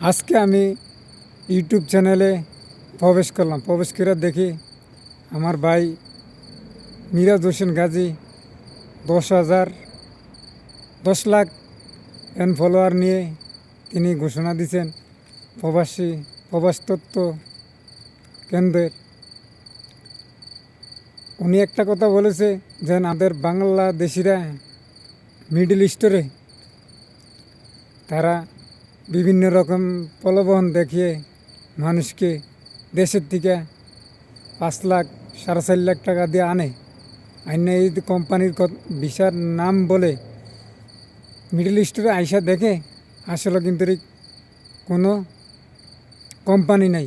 আজকে আমি ইউটিউব চ্যানেলে প্রবেশ করলাম। প্রবেশ করে দেখি আমার ভাই মিরাজ হোসেন গাজী 10 লাখ ফলোয়ার নিয়ে তিনি ঘোষণা দিয়েছেন প্রবাস তত্ত্ব কেন্দ্রের। উনি একটা কথা বলেছে যে আমাদের বাংলাদেশিরা মিডল ইস্টে তারা বিভিন্ন রকম প্রলোভন দেখিয়ে মানুষকে দেশের থেকে 5 লাখ 4.5 লাখ টাকা দিয়ে আনে। এই কোম্পানির ভিসার নাম বলে মিডল ইস্টে আইসা দেখে আসলে কিন্তু কোনো কোম্পানি নাই।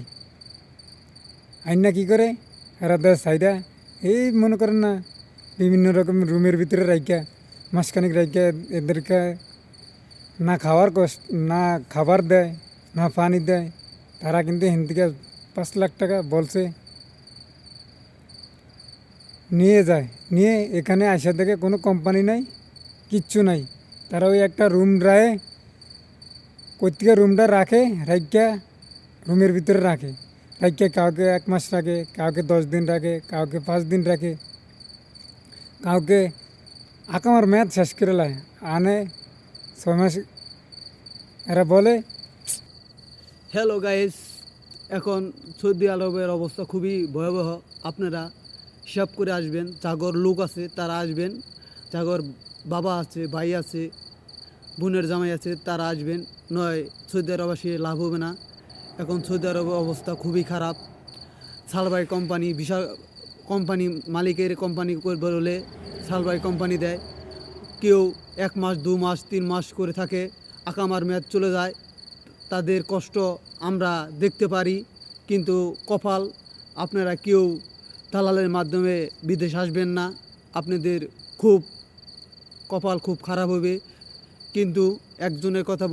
আইনা কী করে এরা দেয় সাইডা এই মনে করেন না বিভিন্ন রকম রুমের ভিতরে রাইখা মাসখানিক রাইখা এদেরকে না না খাবার দেয় না পানি দেয়। তারা কিন্তু এখান থেকে 5 লাখ টাকা বলছে নিয়ে যায়। নিয়ে এখানে আসা থেকে কোনো কোম্পানি নাই, কিচ্ছু নাই। তারা ওই একটা রুম কোথেকে রুমটা রাখে রাইখা রুমের ভিতরে রাখে কাউকে 1 মাস রাখে, কাউকে 10 দিন রাখে, কাউকে 5 দিন রাখে, কাউকে আকামার মেয়াদ শেষ করে লায় আনে 6 মাস। এরা বলে হ্যালো গাইস, এখন সৌদি আরবের অবস্থা খুবই ভয়াবহ। আপনারা হিসাব করে আসবেন, যাগর লোক আছে তারা আসবেন, যাগর বাবা আছে, ভাই আছে, বোনের জামাই আছে তারা আসবেন, নয় সৌদি আরব আসে লাভ হবে না। এখন সৌদি আরবের অবস্থা খুবই খারাপ। সালবাই কোম্পানি কোম্পানি মালিকের কোম্পানি করবে বলে সালবাই কোম্পানি দেয়। কেউ 1 মাস 2 মাস 3 মাস করে থাকে, আকামার মেয়াদ চলে যায়। তাদের কষ্ট আমরা দেখতে পারি, কিন্তু কপাল, আপনারা কেউ দালালের মাধ্যমে বিদেশ আসবেন না। আপনাদের কপাল খুব খারাপ হবে। কিন্তু একজনের কথা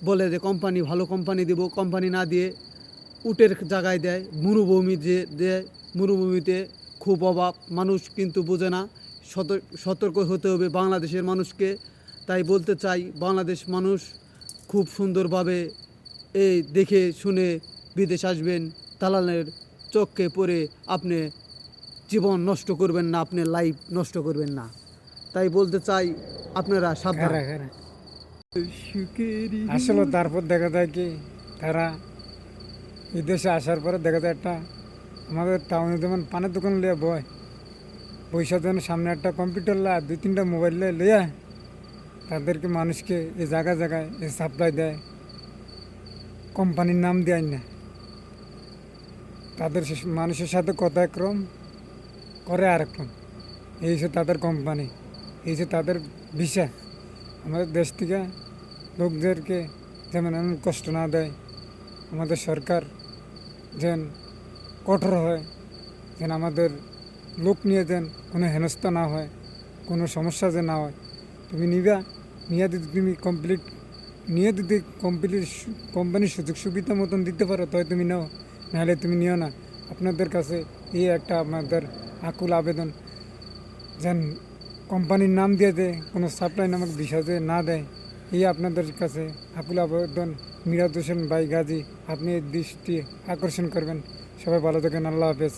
বলে যে কোম্পানি ভালো কোম্পানি দেব, কোম্পানি না দিয়ে উটের জায়গায় দেয়, মরুভূমি দেয়। মরুভূমিতে খুব অভাব, মানুষ কিন্তু বোঝে না। সতর্ক হতে হবে বাংলাদেশের মানুষকে। তাই বলতে চাই, বাংলাদেশ মানুষ খুব সুন্দরভাবে এই দেখে শুনে বিদেশ আসবেন। দালালের চোখে পড়ে আপনি জীবন নষ্ট করবেন না, আপনি লাইফ নষ্ট করবেন না। তাই বলতে চাই, আপনারা সাবধান। আসলে তারপর দেখা যায় কি তারা বিদেশে আসার পরে দেখা যায় একটা আমাদের টাউনে যেমন পানের দোকান লিয়ে পয়সা যেন সামনে একটা কম্পিউটার 2-3টা মোবাইল লিয়া তাদেরকে মানুষকে এই জায়গায় এই সাপ্লাই দেয়, কোম্পানির নাম দেয় না। তাদের মানুষের সাথে কথা একরকম করে আরেকরকম। এই হচ্ছে তাদের কোম্পানি, এই হচ্ছে তাদের ভিসা। আমাদের দেশ থেকে লোকদেরকে যেমন এমন কষ্ট না দেয়, আমাদের সরকার যেন কঠোর হয়, যেন আমাদের লোক নিয়ে যেন কোনো হেনস্থা না হয়, কোনো সমস্যা যে না হয়। তুমি নিয়ে যদি কোম্পানির সুযোগ সুবিধা মতন দিতে পারো তবে তুমি নাও, নাহলে তুমি নিও না। আপনাদের কাছে এই একটা আমাদের আকুল আবেদন, যেন কোম্পানির নাম দিয়ে দেয়, কোনো সাপ্লাই নামক বিষয় যে না দেয়। এই আপনাদের কাছে আকুল আবেদন। মিরাজ হোসেন ভাই গাজী, আপনি দৃষ্টি আকর্ষণ করবেন। সবাই ভালো থাকেন। আল্লাহ হাফেজ।